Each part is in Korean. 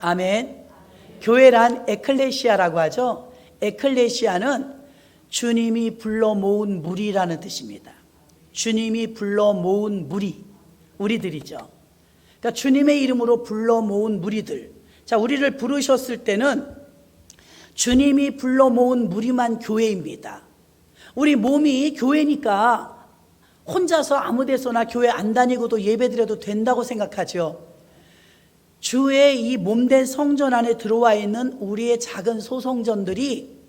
아멘. 교회란 에클레시아라고 하죠. 에클레시아는 주님이 불러 모은 무리라는 뜻입니다. 주님이 불러 모은 무리, 우리들이죠. 그러니까 주님의 이름으로 불러 모은 무리들. 자, 우리를 부르셨을 때는 주님이 불러 모은 무리만 교회입니다. 우리 몸이 교회니까 혼자서 아무 데서나 교회 안 다니고도 예배드려도 된다고 생각하죠. 주의 이 몸된 성전 안에 들어와 있는 우리의 작은 소성전들이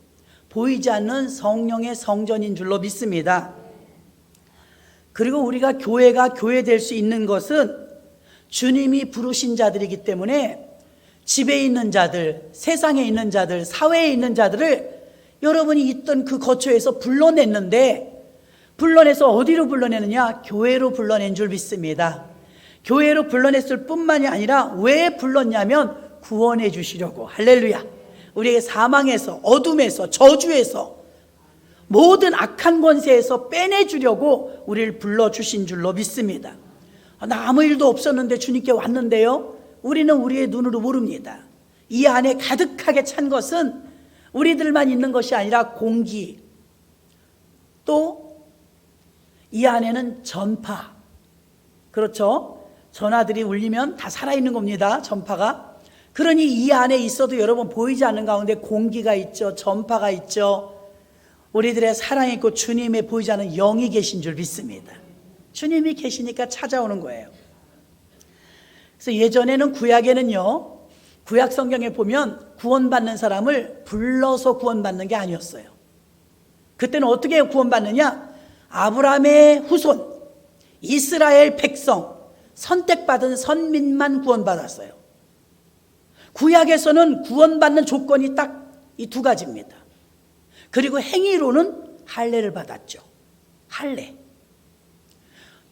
보이지 않는 성령의 성전인 줄로 믿습니다. 그리고 우리가 교회가 교회될 수 있는 것은 주님이 부르신 자들이기 때문에 집에 있는 자들, 세상에 있는 자들, 사회에 있는 자들을 여러분이 있던 그 거처에서 불러냈는데, 불러내서 어디로 불러내느냐? 교회로 불러낸 줄 믿습니다. 교회로 불러냈을 뿐만이 아니라 왜 불렀냐면 구원해 주시려고. 할렐루야. 우리의 사망에서, 어둠에서, 저주에서, 모든 악한 권세에서 빼내주려고 우리를 불러주신 줄로 믿습니다. 나 아무 일도 없었는데 주님께 왔는데요? 우리는 우리의 눈으로 모릅니다. 이 안에 가득하게 찬 것은 우리들만 있는 것이 아니라 공기, 또 이 안에는 전파, 그렇죠? 전화들이 울리면 다 살아있는 겁니다. 전파가. 그러니 이 안에 있어도 여러분 보이지 않는 가운데 공기가 있죠. 전파가 있죠. 우리들의 사랑이 있고 주님의 보이지 않는 영이 계신 줄 믿습니다. 주님이 계시니까 찾아오는 거예요. 그래서 예전에는 구약에는요, 구약 성경에 보면 구원받는 사람을 불러서 구원받는 게 아니었어요. 그때는 어떻게 구원받느냐? 아브라함의 후손, 이스라엘 백성, 선택받은 선민만 구원받았어요. 구약에서는 구원받는 조건이 딱 이 두 가지입니다. 그리고 행위로는 할례를 받았죠. 할례.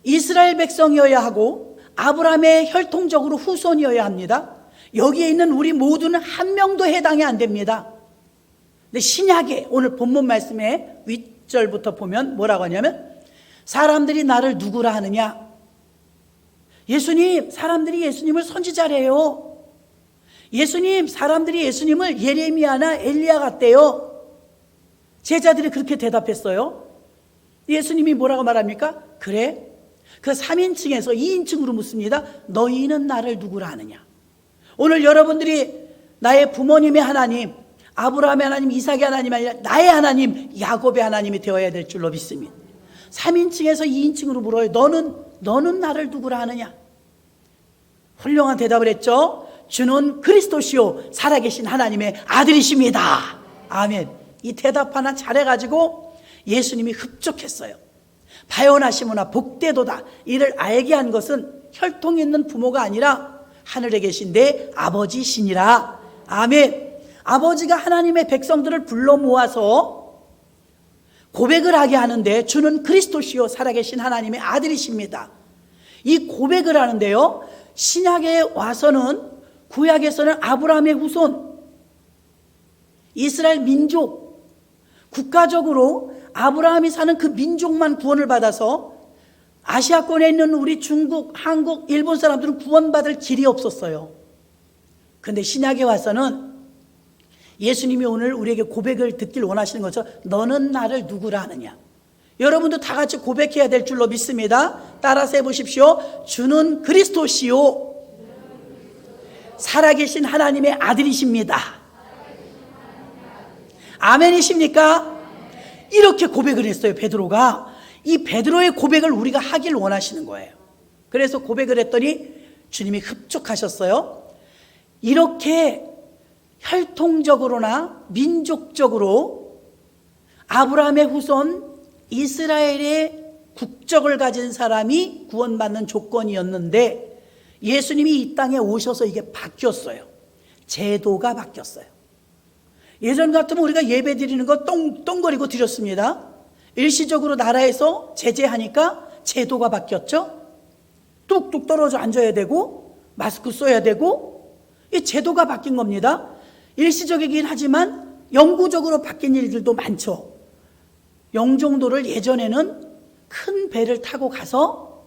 이스라엘 백성이어야 하고 아브라함의 혈통적으로 후손이어야 합니다. 여기에 있는 우리 모두는 한 명도 해당이 안 됩니다. 근데 신약에 오늘 본문 말씀에 윗절부터 보면 뭐라고 하냐면, 사람들이 나를 누구라 하느냐? 예수님, 사람들이 예수님을 선지자래요. 예수님, 사람들이 예수님을 예레미야나 엘리야 같대요. 제자들이 그렇게 대답했어요. 예수님이 뭐라고 말합니까? 그래? 그 3인칭에서 2인칭으로 묻습니다. 너희는 나를 누구라 하느냐? 오늘 여러분들이 나의 부모님의 하나님, 아브라함의 하나님, 이삭의 하나님 아니라 나의 하나님, 야곱의 하나님이 되어야 될 줄로 믿습니다. 3인칭에서 2인칭으로 물어요. 너는 나를 누구라 하느냐? 훌륭한 대답을 했죠. 주는 그리스도시요 살아계신 하나님의 아들이십니다. 아멘. 이 대답 하나 잘해가지고 예수님이 흡족했어요. 바요나시모나 복되도다. 이를 알게 한 것은 혈통이 있는 부모가 아니라 하늘에 계신 내 아버지시니라. 아멘. 아버지가 하나님의 백성들을 불러 모아서 고백을 하게 하는데, 주는 그리스도시요 살아계신 하나님의 아들이십니다. 이 고백을 하는데요, 신약에 와서는, 구약에서는 아브라함의 후손, 이스라엘 민족, 국가적으로 아브라함이 사는 그 민족만 구원을 받아서 아시아권에 있는 우리 중국, 한국, 일본 사람들은 구원받을 길이 없었어요. 그런데 신약에 와서는 예수님이 오늘 우리에게 고백을 듣길 원하시는 거죠. 너는 나를 누구라 하느냐? 여러분도 다 같이 고백해야 될 줄로 믿습니다. 따라서 해보십시오. 주는 그리스도시요 살아계신 하나님의 아들이십니다. 아멘이십니까? 이렇게 고백을 했어요, 베드로가. 이 베드로의 고백을 우리가 하길 원하시는 거예요. 그래서 고백을 했더니 주님이 흡족하셨어요. 이렇게 혈통적으로나 민족적으로 아브라함의 후손, 이스라엘의 국적을 가진 사람이 구원받는 조건이었는데, 예수님이 이 땅에 오셔서 이게 바뀌었어요. 제도가 바뀌었어요. 예전 같으면 우리가 예배 드리는 거 똥똥거리고 드렸습니다. 일시적으로 나라에서 제재하니까 제도가 바뀌었죠. 뚝뚝 떨어져 앉아야 되고 마스크 써야 되고, 이 제도가 바뀐 겁니다. 일시적이긴 하지만 영구적으로 바뀐 일들도 많죠. 영종도를 예전에는 큰 배를 타고 가서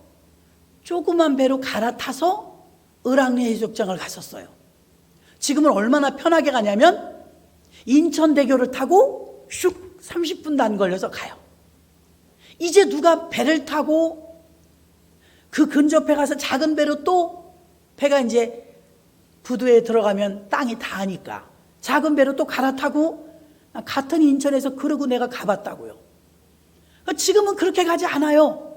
조그만 배로 갈아타서 을왕리 해수욕장을 갔었어요. 지금은 얼마나 편하게 가냐면 인천대교를 타고 슉 30분도 안 걸려서 가요. 이제 누가 배를 타고 그 근접해 가서 작은 배로 또 배가 이제 부두에 들어가면 땅이 닿으니까 작은 배로 또 갈아타고 같은 인천에서 그러고 내가 가봤다고요. 지금은 그렇게 가지 않아요.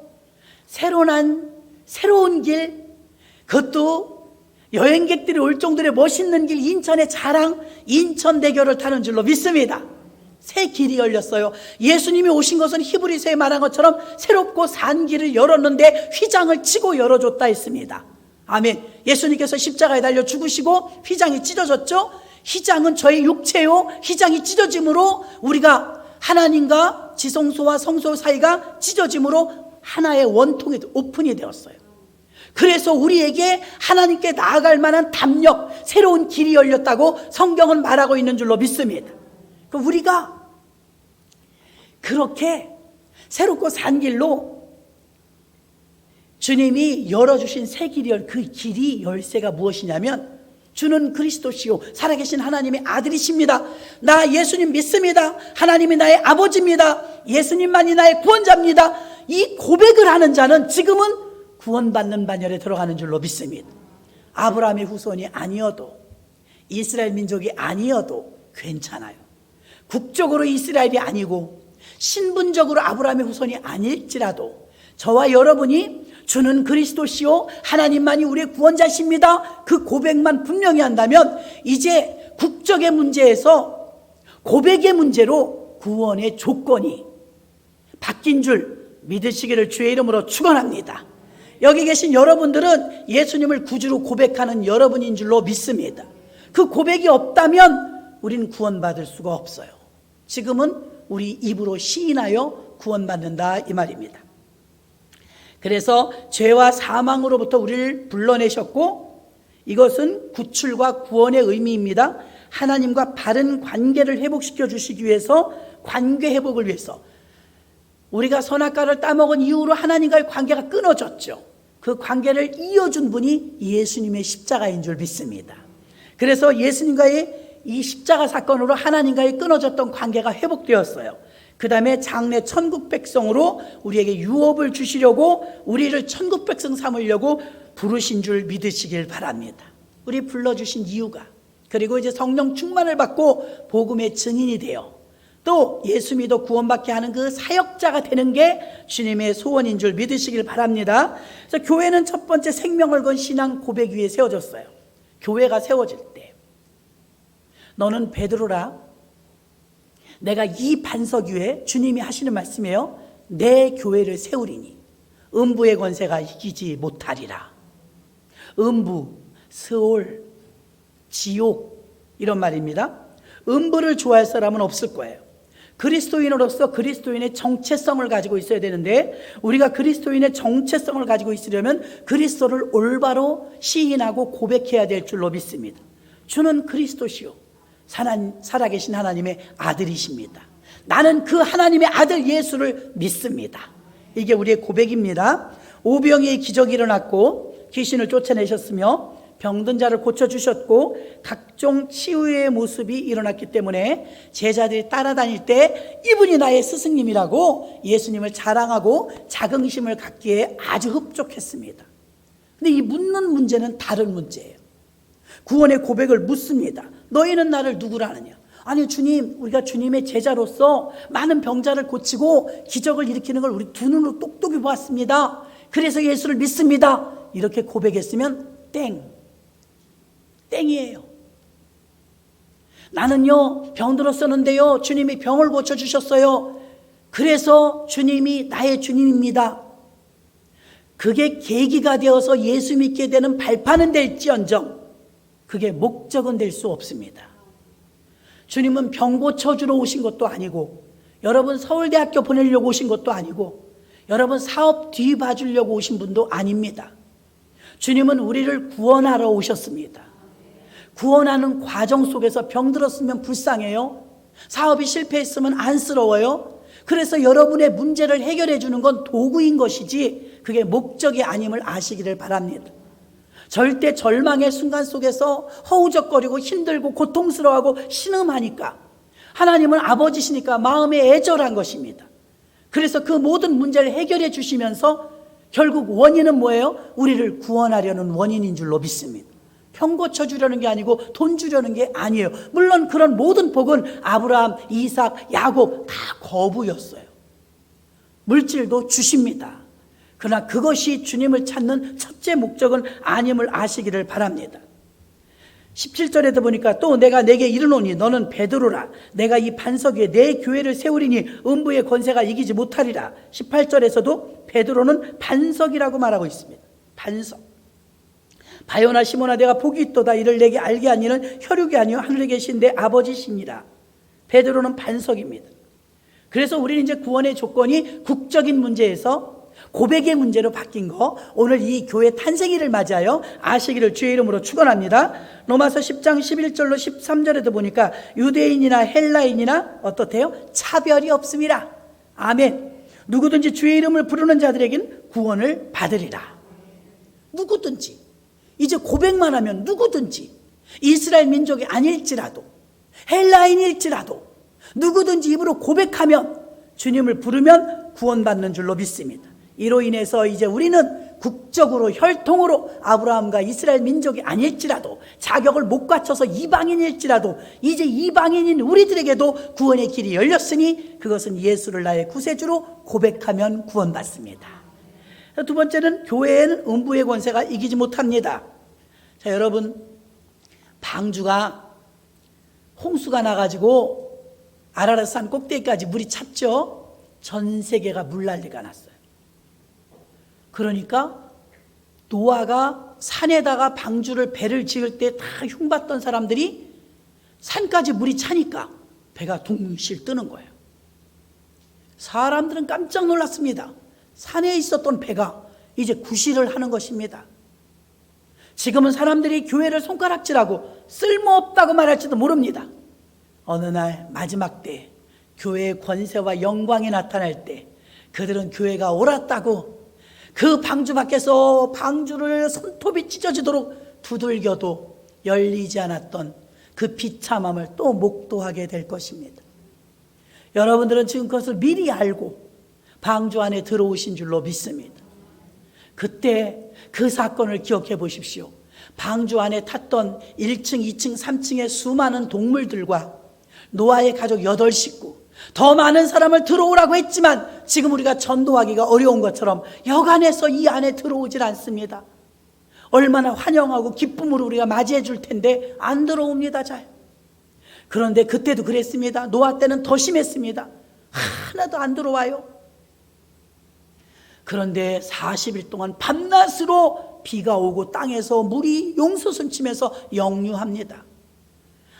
새로운 길, 그것도 여행객들이 올 정도의 멋있는 길, 인천의 자랑, 인천대교를 타는 줄로 믿습니다. 새 길이 열렸어요. 예수님이 오신 것은 히브리서에 말한 것처럼 새롭고 산 길을 열었는데 휘장을 치고 열어줬다 했습니다. 아멘. 예수님께서 십자가에 달려 죽으시고 휘장이 찢어졌죠. 휘장은 저의 육체요, 휘장이 찢어짐으로 우리가 하나님과 지성소와 성소 사이가 찢어짐으로 하나의 원통이 오픈이 되었어요. 그래서 우리에게 하나님께 나아갈 만한 담력, 새로운 길이 열렸다고 성경은 말하고 있는 줄로 믿습니다. 우리가 그렇게 새롭고 산 길로 주님이 열어주신 새 길이 그 길이 열쇠가 무엇이냐면 주는 그리스도시요 살아계신 하나님의 아들이십니다. 나 예수님 믿습니다. 하나님이 나의 아버지입니다. 예수님만이 나의 구원자입니다. 이 고백을 하는 자는 지금은 구원받는 반열에 들어가는 줄로 믿습니다. 아브라함의 후손이 아니어도 이스라엘 민족이 아니어도 괜찮아요. 국적으로 이스라엘이 아니고 신분적으로 아브라함의 후손이 아닐지라도 저와 여러분이 주는 그리스도시요 하나님만이 우리의 구원자십니다. 그 고백만 분명히 한다면 이제 국적의 문제에서 고백의 문제로 구원의 조건이 바뀐 줄 믿으시기를 주의 이름으로 축원합니다. 여기 계신 여러분들은 예수님을 구주로 고백하는 여러분인 줄로 믿습니다. 그 고백이 없다면 우리는 구원받을 수가 없어요. 지금은 우리 입으로 시인하여 구원받는다 이 말입니다. 그래서 죄와 사망으로부터 우리를 불러내셨고 이것은 구출과 구원의 의미입니다. 하나님과 바른 관계를 회복시켜 주시기 위해서 관계 회복을 위해서 우리가 선악과를 따먹은 이후로 하나님과의 관계가 끊어졌죠. 그 관계를 이어준 분이 예수님의 십자가인 줄 믿습니다. 그래서 예수님과의 이 십자가 사건으로 하나님과의 끊어졌던 관계가 회복되었어요. 그 다음에 장래 천국 백성으로 우리에게 유업을 주시려고 우리를 천국 백성 삼으려고 부르신 줄 믿으시길 바랍니다. 우리 불러주신 이유가 그리고 이제 성령 충만을 받고 복음의 증인이 되어 또 예수 믿어 구원받게 하는 그 사역자가 되는 게 주님의 소원인 줄 믿으시길 바랍니다. 그래서 교회는 첫 번째 생명을 건 신앙 고백 위에 세워졌어요. 교회가 세워질 때 너는 베드로라 내가 이 반석 위에 주님이 하시는 말씀이에요. 내 교회를 세우리니 음부의 권세가 이기지 못하리라. 음부, 스올, 지옥 이런 말입니다. 음부를 좋아할 사람은 없을 거예요. 그리스도인으로서 그리스도인의 정체성을 가지고 있어야 되는데 우리가 그리스도인의 정체성을 가지고 있으려면 그리스도를 올바로 시인하고 고백해야 될 줄로 믿습니다. 주는 그리스도시요 살아계신 하나님의 아들이십니다. 나는 그 하나님의 아들 예수를 믿습니다. 이게 우리의 고백입니다. 오병이의 기적이 일어났고 귀신을 쫓아내셨으며 병든 자를 고쳐주셨고 각종 치유의 모습이 일어났기 때문에 제자들이 따라다닐 때 이분이 나의 스승님이라고 예수님을 자랑하고 자긍심을 갖기에 아주 흡족했습니다. 근데 이 묻는 문제는 다른 문제예요. 구원의 고백을 묻습니다. 너희는 나를 누구라 하느냐? 아니 주님, 우리가 주님의 제자로서 많은 병자를 고치고 기적을 일으키는 걸 우리 두 눈으로 똑똑히 보았습니다. 그래서 예수를 믿습니다. 이렇게 고백했으면 땡이에요. 나는요 병 들었었는데요 주님이 병을 고쳐주셨어요. 그래서 주님이 나의 주님입니다. 그게 계기가 되어서 예수 믿게 되는 발판은 될지언정 그게 목적은 될 수 없습니다. 주님은 병 고쳐주러 오신 것도 아니고 여러분 서울대학교 보내려고 오신 것도 아니고 여러분 사업 뒤 봐주려고 오신 분도 아닙니다. 주님은 우리를 구원하러 오셨습니다. 구원하는 과정 속에서 병 들었으면 불쌍해요. 사업이 실패했으면 안쓰러워요. 그래서 여러분의 문제를 해결해 주는 건 도구인 것이지 그게 목적이 아님을 아시기를 바랍니다. 절대 절망의 순간 속에서 허우적거리고 힘들고 고통스러워하고 신음하니까 하나님은 아버지시니까 마음에 애절한 것입니다. 그래서 그 모든 문제를 해결해 주시면서 결국 원인은 뭐예요? 우리를 구원하려는 원인인 줄로 믿습니다. 병 고쳐주려는 게 아니고 돈 주려는 게 아니에요. 물론 그런 모든 복은 아브라함, 이삭, 야곱 다 거부였어요. 물질도 주십니다. 그러나 그것이 주님을 찾는 첫째 목적은 아님을 아시기를 바랍니다. 17절에도 보니까 또 내가 내게 이르노니 너는 베드로라. 내가 이 반석 위에 내 교회를 세우리니 음부의 권세가 이기지 못하리라. 18절에서도 베드로는 반석이라고 말하고 있습니다. 반석. 바요나 시모나 내가 복이 있도다. 이를 내게 알게 하니는 혈육이 아니요 하늘에 계신 내 아버지시니라. 베드로는 반석입니다. 그래서 우리는 이제 구원의 조건이 국적인 문제에서 고백의 문제로 바뀐 거, 오늘 이 교회 탄생일을 맞이하여 아시기를 주의 이름으로 축원합니다. 로마서 10장 11절로 13절에도 보니까 유대인이나 헬라인이나 어떻대요? 차별이 없습니다. 아멘. 누구든지 주의 이름을 부르는 자들에겐 구원을 받으리라. 누구든지, 이제 고백만 하면 누구든지, 이스라엘 민족이 아닐지라도 헬라인일지라도 누구든지 입으로 고백하면, 주님을 부르면 구원받는 줄로 믿습니다. 이로 인해서 이제 우리는 국적으로 혈통으로 아브라함과 이스라엘 민족이 아닐지라도, 자격을 못 갖춰서 이방인일지라도 이제 이방인인 우리들에게도 구원의 길이 열렸으니 그것은 예수를 나의 구세주로 고백하면 구원받습니다. 두 번째는 교회에는 음부의 권세가 이기지 못합니다. 자, 여러분, 방주가 홍수가 나가지고 아라랏산 꼭대기까지 물이 찼죠. 전 세계가 물난리가 났어요. 그러니까 노아가 산에다가 방주를 배를 지을 때 다 흉봤던 사람들이 산까지 물이 차니까 배가 둥실 뜨는 거예요. 사람들은 깜짝 놀랐습니다. 산에 있었던 배가 이제 구실을 하는 것입니다. 지금은 사람들이 교회를 손가락질하고 쓸모없다고 말할지도 모릅니다. 어느 날 마지막 때 교회의 권세와 영광이 나타날 때 그들은 교회가 옳았다고 그 방주 밖에서 방주를 손톱이 찢어지도록 두들겨도 열리지 않았던 그 비참함을 또 목도하게 될 것입니다. 여러분들은 지금 그것을 미리 알고 방주 안에 들어오신 줄로 믿습니다. 그때 그 사건을 기억해 보십시오. 방주 안에 탔던 1층, 2층, 3층의 수많은 동물들과 노아의 가족 8식구, 더 많은 사람을 들어오라고 했지만 지금 우리가 전도하기가 어려운 것처럼 여간해서 이 안에 들어오질 않습니다. 얼마나 환영하고 기쁨으로 우리가 맞이해 줄 텐데 안 들어옵니다. 잘. 그런데 그때도 그랬습니다. 노아 때는 더 심했습니다. 하나도 안 들어와요. 그런데 40일 동안 밤낮으로 비가 오고 땅에서 물이 용솟음 치면서 역류합니다.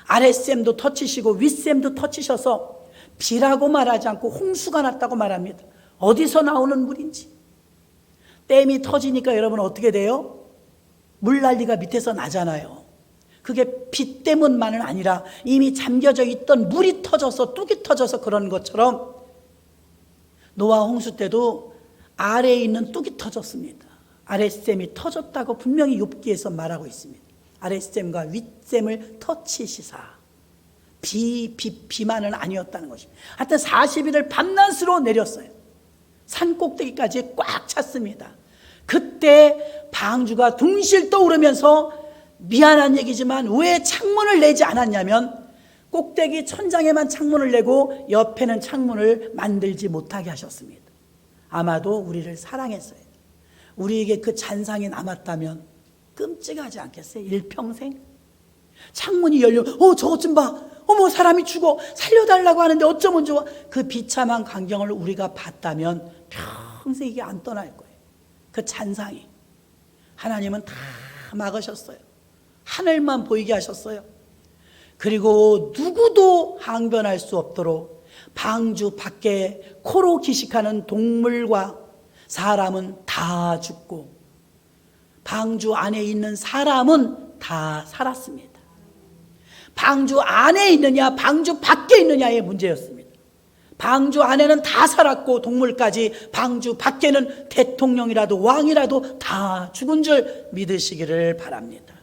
아랫샘도 터치시고 윗샘도 터치셔서 비라고 말하지 않고 홍수가 났다고 말합니다. 어디서 나오는 물인지. 댐이 터지니까 여러분 어떻게 돼요? 물난리가 밑에서 나잖아요. 그게 비 때문만은 아니라 이미 잠겨져 있던 물이 터져서, 뚝이 터져서 그런 것처럼 노아 홍수 때도 아래에 있는 뚝이 터졌습니다. 아랫샘이 터졌다고 분명히 욥기에서 말하고 있습니다. 아랫샘과 윗샘을 터치시사. 비만은 아니었다는 것입니다. 하여튼 40일을 밤낮으로 내렸어요. 산 꼭대기까지 꽉 찼습니다. 그때 방주가 둥실 떠오르면서 미안한 얘기지만 왜 창문을 내지 않았냐면 꼭대기 천장에만 창문을 내고 옆에는 창문을 만들지 못하게 하셨습니다. 아마도 우리를 사랑했어요. 우리에게 그 잔상이 남았다면 끔찍하지 않겠어요? 일평생? 창문이 열려, 저것 좀 봐. 어머, 사람이 죽어. 살려달라고 하는데 어쩌면 좋아. 그 비참한 광경을 우리가 봤다면 평생 이게 안 떠날 거예요. 그 잔상이. 하나님은 다 막으셨어요. 하늘만 보이게 하셨어요. 그리고 누구도 항변할 수 없도록 방주 밖에 코로 기식하는 동물과 사람은 다 죽고 방주 안에 있는 사람은 다 살았습니다. 방주 안에 있느냐 방주 밖에 있느냐의 문제였습니다. 방주 안에는 다 살았고 동물까지, 방주 밖에는 대통령이라도 왕이라도 다 죽은 줄 믿으시기를 바랍니다.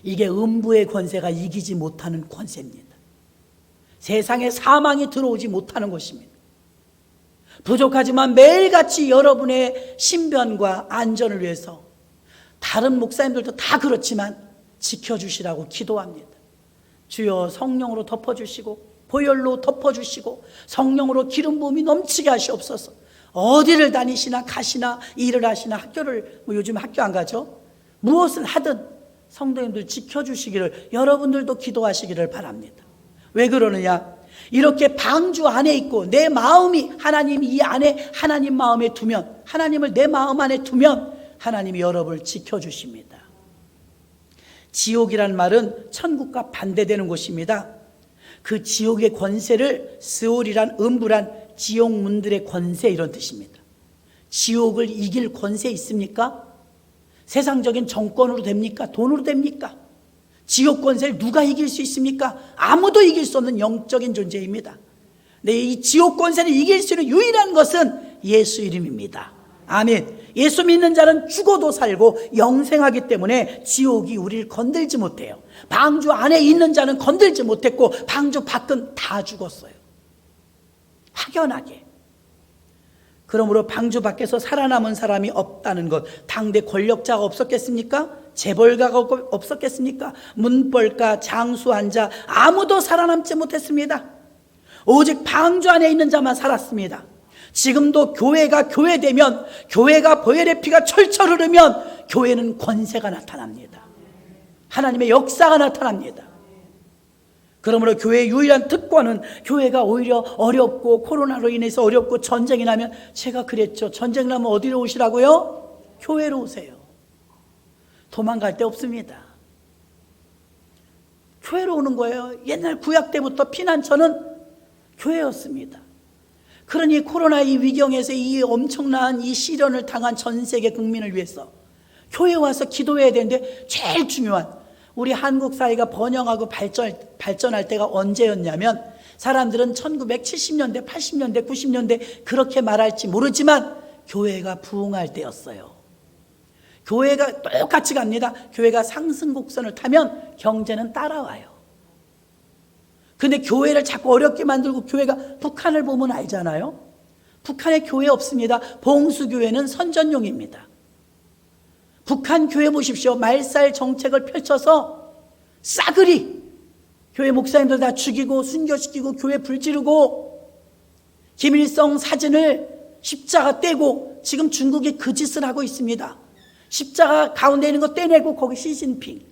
이게 음부의 권세가 이기지 못하는 권세입니다. 세상에 사망이 들어오지 못하는 것입니다. 부족하지만 매일같이 여러분의 신변과 안전을 위해서, 다른 목사님들도 다 그렇지만 지켜주시라고 기도합니다. 주여 성령으로 덮어주시고 보혈로 덮어주시고 성령으로 기름 부음이 넘치게 하시옵소서. 어디를 다니시나 가시나 일을 하시나 학교를, 요즘 학교 안 가죠? 무엇을 하든 성도님들 지켜주시기를, 여러분들도 기도하시기를 바랍니다. 왜 그러느냐? 이렇게 방주 안에 있고 내 마음이 하나님 이 안에 하나님 마음에 두면, 하나님을 내 마음 안에 두면 하나님이 여러분을 지켜주십니다. 지옥이란 말은 천국과 반대되는 곳입니다. 그 지옥의 권세를 스올이란, 음부란 지옥문들의 권세, 이런 뜻입니다. 지옥을 이길 권세 있습니까? 세상적인 정권으로 됩니까? 돈으로 됩니까? 지옥 권세를 누가 이길 수 있습니까? 아무도 이길 수 없는 영적인 존재입니다. 네, 이 지옥 권세를 이길 수 있는 유일한 것은 예수 이름입니다. 아멘. 예수 믿는 자는 죽어도 살고 영생하기 때문에 지옥이 우리를 건들지 못해요. 방주 안에 있는 자는 건들지 못했고 방주 밖은 다 죽었어요. 확연하게. 그러므로 방주 밖에서 살아남은 사람이 없다는 것, 당대 권력자가 없었겠습니까? 재벌가가 없었겠습니까? 문벌가, 장수환자, 아무도 살아남지 못했습니다. 오직 방주 안에 있는 자만 살았습니다. 지금도 교회가 교회되면, 교회가 보혈의 피가 철철 흐르면 교회는 권세가 나타납니다. 하나님의 역사가 나타납니다. 그러므로 교회의 유일한 특권은, 교회가 오히려 어렵고 코로나로 인해서 어렵고 전쟁이 나면, 제가 그랬죠. 전쟁 나면 어디로 오시라고요? 교회로 오세요. 도망갈 데 없습니다. 교회로 오는 거예요. 옛날 구약 때부터 피난처는 교회였습니다. 그러니 코로나 이 위경에서 이 엄청난 이 시련을 당한 전 세계 국민을 위해서 교회에 와서 기도해야 되는데, 제일 중요한, 우리 한국 사회가 번영하고 발전할 때가 언제였냐면, 사람들은 1970년대, 80년대, 90년대 그렇게 말할지 모르지만 교회가 부흥할 때였어요. 교회가 똑같이 갑니다. 교회가 상승곡선을 타면 경제는 따라와요. 근데 교회를 자꾸 어렵게 만들고, 교회가, 북한을 보면 알잖아요. 북한에 교회 없습니다. 봉수교회는 선전용입니다. 북한 교회 보십시오. 말살 정책을 펼쳐서 싸그리 교회 목사님들 다 죽이고 순교시키고 교회 불지르고, 김일성 사진을 십자가 떼고, 지금 중국이 그 짓을 하고 있습니다. 십자가 가운데 있는 거 떼내고 거기 시진핑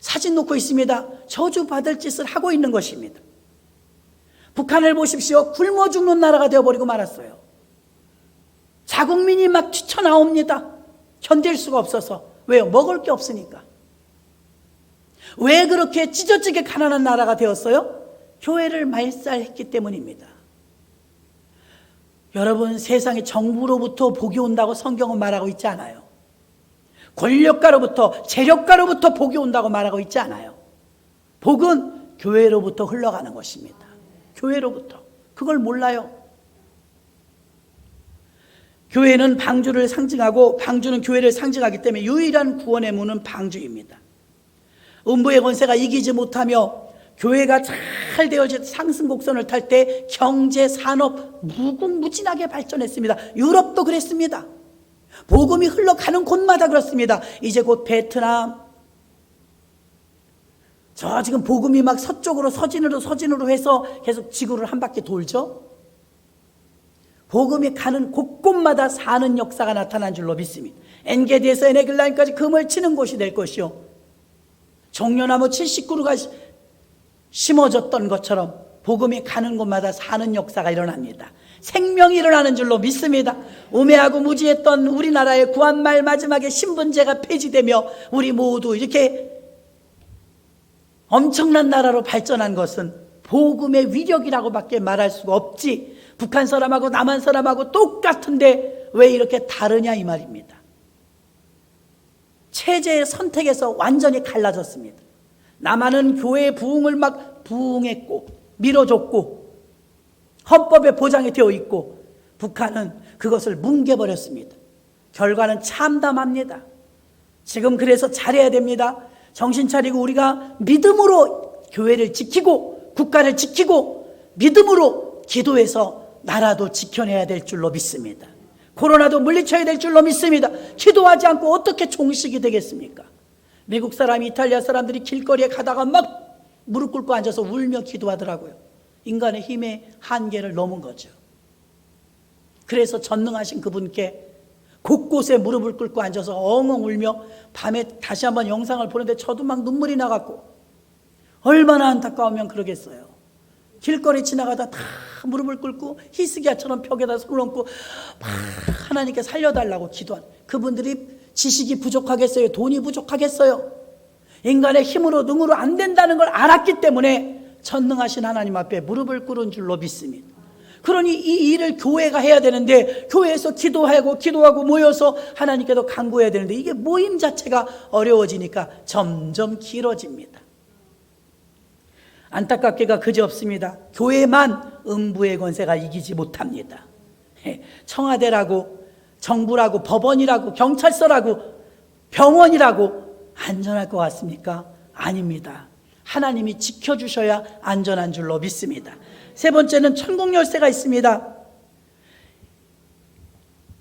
사진 놓고 있습니다. 저주받을 짓을 하고 있는 것입니다. 북한을 보십시오. 굶어 죽는 나라가 되어버리고 말았어요. 자국민이 막 튀쳐나옵니다. 견딜 수가 없어서. 왜요? 먹을 게 없으니까. 왜 그렇게 찢어지게 가난한 나라가 되었어요? 교회를 말살했기 때문입니다. 여러분, 세상에 정부로부터 복이 온다고 성경은 말하고 있지 않아요. 권력가로부터, 재력가로부터 복이 온다고 말하고 있지 않아요. 복은 교회로부터 흘러가는 것입니다. 교회로부터. 그걸 몰라요. 교회는 방주를 상징하고, 방주는 교회를 상징하기 때문에 유일한 구원의 문은 방주입니다. 음부의 권세가 이기지 못하며 교회가 잘 되어져 상승곡선을 탈 때 경제, 산업 무궁무진하게 발전했습니다. 유럽도 그랬습니다. 복음이 흘러가는 곳마다 그렇습니다. 이제 곧 베트남, 저 지금 복음이 막 서쪽으로 서진으로 해서 계속 지구를 한 바퀴 돌죠. 복음이 가는 곳곳마다 사는 역사가 나타난 줄로 믿습니다. 엔게디에서 에네글라임까지 금을 치는 곳이 될 것이요, 종려나무 70그루가 심어졌던 것처럼 복음이 가는 곳마다 사는 역사가 일어납니다. 생명이 일어나는 줄로 믿습니다. 우매하고 무지했던 우리나라의 구한말 마지막에 신분제가 폐지되며 우리 모두 이렇게 엄청난 나라로 발전한 것은 복음의 위력이라고밖에 말할 수가 없지, 북한 사람하고 남한 사람하고 똑같은데 왜 이렇게 다르냐 이 말입니다. 체제의 선택에서 완전히 갈라졌습니다. 남한은 교회의 부흥을 막 부흥했고 밀어줬고, 헌법에 보장이 되어 있고 북한은 그것을 뭉개버렸습니다. 결과는 참담합니다. 지금 그래서 잘해야 됩니다. 정신 차리고 우리가 믿음으로 교회를 지키고 국가를 지키고 믿음으로 기도해서 나라도 지켜내야 될 줄로 믿습니다. 코로나도 물리쳐야 될 줄로 믿습니다. 기도하지 않고 어떻게 종식이 되겠습니까? 미국 사람, 이탈리아 사람들이 길거리에 가다가 막 무릎 꿇고 앉아서 울며 기도하더라고요. 인간의 힘의 한계를 넘은 거죠. 그래서 전능하신 그분께 곳곳에 무릎을 꿇고 앉아서 엉엉 울며 밤에 다시 한번 영상을 보는데 저도 막 눈물이 나갔고, 얼마나 안타까우면 그러겠어요. 길거리 지나가다 다 무릎을 꿇고 히스기야처럼 벽에다 손을 얹고 막 하나님께 살려달라고 기도한 그분들이 지식이 부족하겠어요? 돈이 부족하겠어요? 인간의 힘으로 능으로 안 된다는 걸 알았기 때문에 전능하신 하나님 앞에 무릎을 꿇은 줄로 믿습니다. 그러니 이 일을 교회가 해야 되는데 교회에서 기도하고 모여서 하나님께도 간구해야 되는데 이게 모임 자체가 어려워지니까 점점 길어집니다. 안타깝게가 그지없습니다. 교회만 음부의 권세가 이기지 못합니다. 청와대라고 정부라고 법원이라고 경찰서라고 병원이라고 안전할 것 같습니까? 아닙니다. 하나님이 지켜주셔야 안전한 줄로 믿습니다. 세 번째는 천국 열쇠가 있습니다.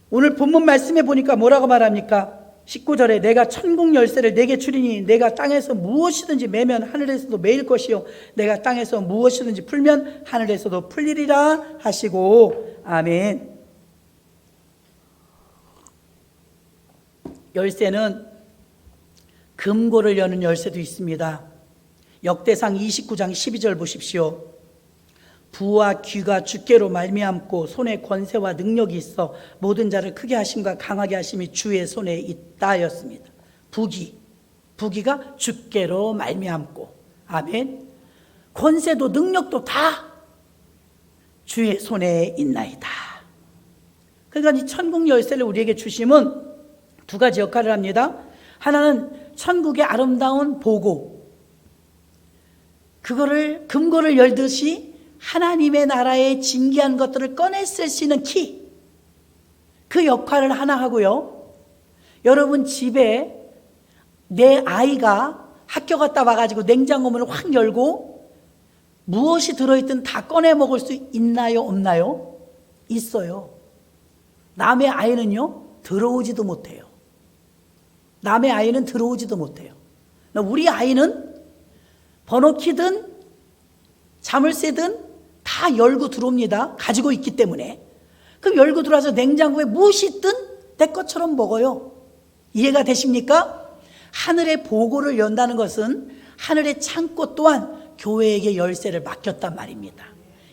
오늘 본문 말씀에 보니까 뭐라고 말합니까? 19절에 내가 천국 열쇠를 내게 주리니 내가 땅에서 무엇이든지 매면 하늘에서도 매일 것이요 내가 땅에서 무엇이든지 풀면 하늘에서도 풀리리라 하시고. 아멘. 열쇠는 금고를 여는 열쇠도 있습니다. 역대상 29장 12절 보십시오. 부와 귀가 주께로 말미암고 손에 권세와 능력이 있어 모든 자를 크게 하심과 강하게 하심이 주의 손에 있다였습니다. 부기가 주께로 말미암고. 아멘. 권세도 능력도 다 주의 손에 있나이다. 그러니까 이 천국 열쇠를 우리에게 주심은 두 가지 역할을 합니다. 하나는 천국의 아름다운 보고, 그거를 금고를 열듯이 하나님의 나라에 진귀한 것들을 꺼냈을 수 있는 키, 그 역할을 하나 하고요. 여러분 집에 내 아이가 학교 갔다 와가지고 냉장고 문을 확 열고 무엇이 들어있든 다 꺼내 먹을 수 있나요? 없나요? 있어요. 남의 아이는요 들어오지도 못해요. 남의 아이는 들어오지도 못해요. 우리 아이는 번호키든 자물쇠든 다 열고 들어옵니다. 가지고 있기 때문에. 그럼 열고 들어와서 냉장고에 무엇이 있든 내 것처럼 먹어요. 이해가 되십니까? 하늘의 보고를 연다는 것은 하늘의 창고 또한 교회에게 열쇠를 맡겼단 말입니다.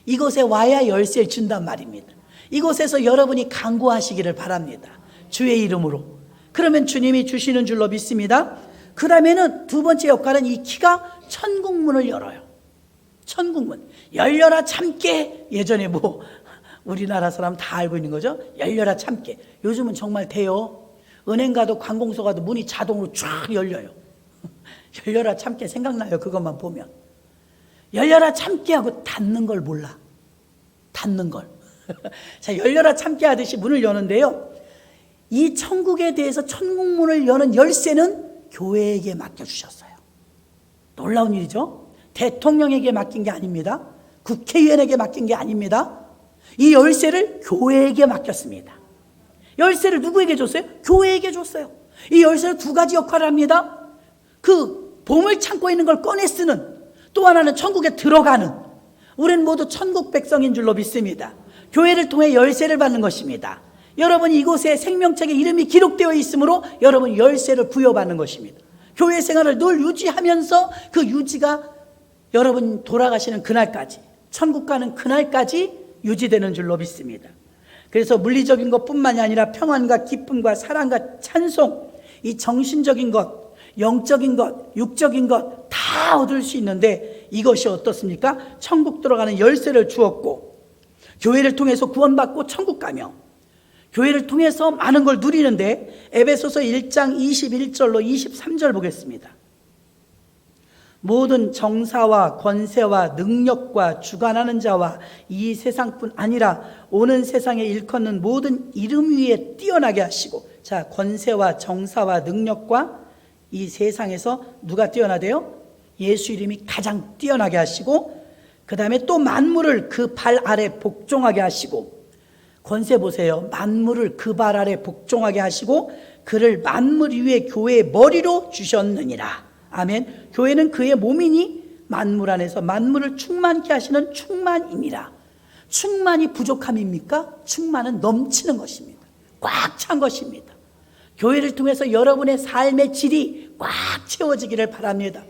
이곳에 와야 열쇠를 준단 말입니다. 이곳에서 여러분이 간구하시기를 바랍니다. 주의 이름으로. 그러면 주님이 주시는 줄로 믿습니다. 그 다음에는 두 번째 역할은 이 키가 천국문을 열어요. 천국문. 열려라 참깨. 예전에 우리나라 사람 다 알고 있는 거죠. 열려라 참깨. 요즘은 정말 돼요. 은행 가도 관공서 가도 문이 자동으로 쫙 열려요. 열려라 참깨 생각나요. 그것만 보면. 열려라 참깨 하고 닫는 걸 몰라. 닫는 걸. 자, 열려라 참깨 하듯이 문을 여는데요. 이 천국에 대해서 천국문을 여는 열쇠는 교회에게 맡겨주셨어요. 놀라운 일이죠. 대통령에게 맡긴 게 아닙니다. 국회의원에게 맡긴 게 아닙니다. 이 열쇠를 교회에게 맡겼습니다. 열쇠를 누구에게 줬어요? 교회에게 줬어요. 이 열쇠는 두 가지 역할을 합니다. 그 보물창고에 있는 걸 꺼내 쓰는, 또 하나는 천국에 들어가는. 우리는 모두 천국 백성인 줄로 믿습니다. 교회를 통해 열쇠를 받는 것입니다. 여러분이 이곳에 생명책에 이름이 기록되어 있으므로 여러분 열쇠를 부여받는 것입니다. 교회 생활을 늘 유지하면서 그 유지가 여러분 돌아가시는 그날까지, 천국 가는 그날까지 유지되는 줄로 믿습니다. 그래서 물리적인 것뿐만이 아니라 평안과 기쁨과 사랑과 찬송, 이 정신적인 것, 영적인 것, 육적인 것 다 얻을 수 있는데 이것이 어떻습니까? 천국 들어가는 열쇠를 주었고, 교회를 통해서 구원받고 천국 가며 교회를 통해서 많은 걸 누리는데, 에베소서 1장 21절로 23절 보겠습니다. 모든 정사와 권세와 능력과 주관하는 자와 이 세상뿐 아니라 오는 세상에 일컫는 모든 이름 위에 뛰어나게 하시고, 자, 권세와 정사와 능력과 이 세상에서 누가 뛰어나대요? 예수 이름이 가장 뛰어나게 하시고, 그 다음에 또 만물을 그 발 아래 복종하게 하시고, 권세 보세요. 만물을 그 발 아래 복종하게 하시고 그를 만물 위에 교회의 머리로 주셨느니라. 아멘. 교회는 그의 몸이니 만물 안에서 만물을 충만케 하시는 충만이니라. 충만이 부족함입니까? 충만은 넘치는 것입니다. 꽉 찬 것입니다. 교회를 통해서 여러분의 삶의 질이 꽉 채워지기를 바랍니다.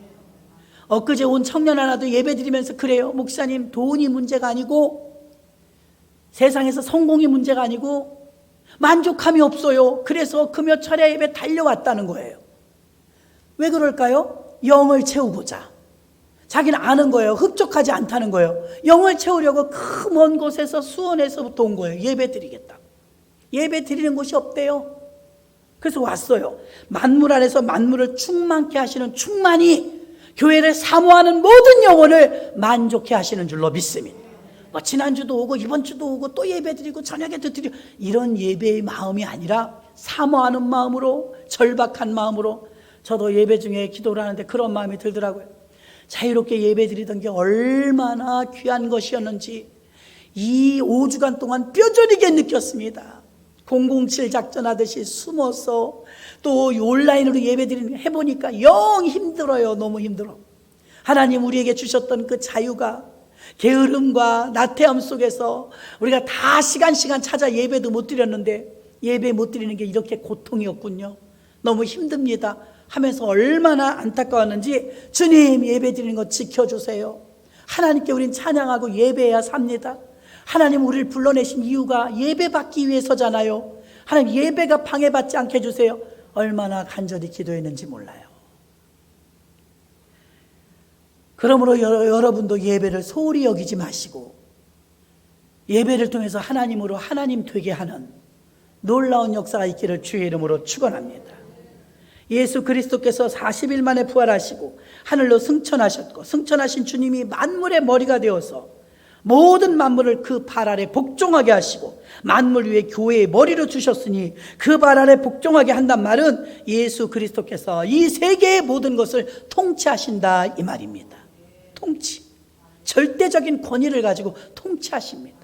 엊그제 온 청년 하나도 예배드리면서 그래요. 목사님, 돈이 문제가 아니고 세상에서 성공이 문제가 아니고 만족함이 없어요. 그래서 금요 철야 예배 달려왔다는 거예요. 왜 그럴까요? 영을 채우고자. 자기는 아는 거예요. 흡족하지 않다는 거예요. 영을 채우려고 그 먼 곳에서 수원에서부터 온 거예요. 예배 드리겠다. 예배 드리는 곳이 없대요. 그래서 왔어요. 만물 안에서 만물을 충만케 하시는 충만이 교회를 사모하는 모든 영혼을 만족해 하시는 줄로 믿습니다. 뭐 지난주도 오고 이번 주도 오고 또 예배 드리고 저녁에도 드리고 이런 예배의 마음이 아니라 사모하는 마음으로, 절박한 마음으로. 저도 예배 중에 기도를 하는데 그런 마음이 들더라고요. 자유롭게 예배 드리던 게 얼마나 귀한 것이었는지 이 5주간 동안 뼈저리게 느꼈습니다. 007 작전하듯이 숨어서 또 온라인으로 예배 드리는 해보니까 영 힘들어요. 너무 힘들어. 하나님 우리에게 주셨던 그 자유가 게으름과 나태함 속에서 우리가 다 시간 찾아 예배도 못 드렸는데 예배 못 드리는 게 이렇게 고통이었군요. 너무 힘듭니다 하면서 얼마나 안타까웠는지 주님 예배 드리는 거 지켜주세요. 하나님께 우린 찬양하고 예배해야 삽니다. 하나님 우리를 불러내신 이유가 예배 받기 위해서잖아요. 하나님 예배가 방해받지 않게 해주세요. 얼마나 간절히 기도했는지 몰라요. 그러므로 여러분도 예배를 소홀히 여기지 마시고 예배를 통해서 하나님으로 하나님 되게 하는 놀라운 역사가 있기를 주의 이름으로 축원합니다. 예수 그리스도께서 40일 만에 부활하시고 하늘로 승천하셨고 승천하신 주님이 만물의 머리가 되어서 모든 만물을 그 발 아래 복종하게 하시고 만물 위에 교회의 머리로 주셨으니 그 발 아래 복종하게 한단 말은 예수 그리스도께서 이 세계의 모든 것을 통치하신다 이 말입니다. 통치, 절대적인 권위를 가지고 통치하십니다.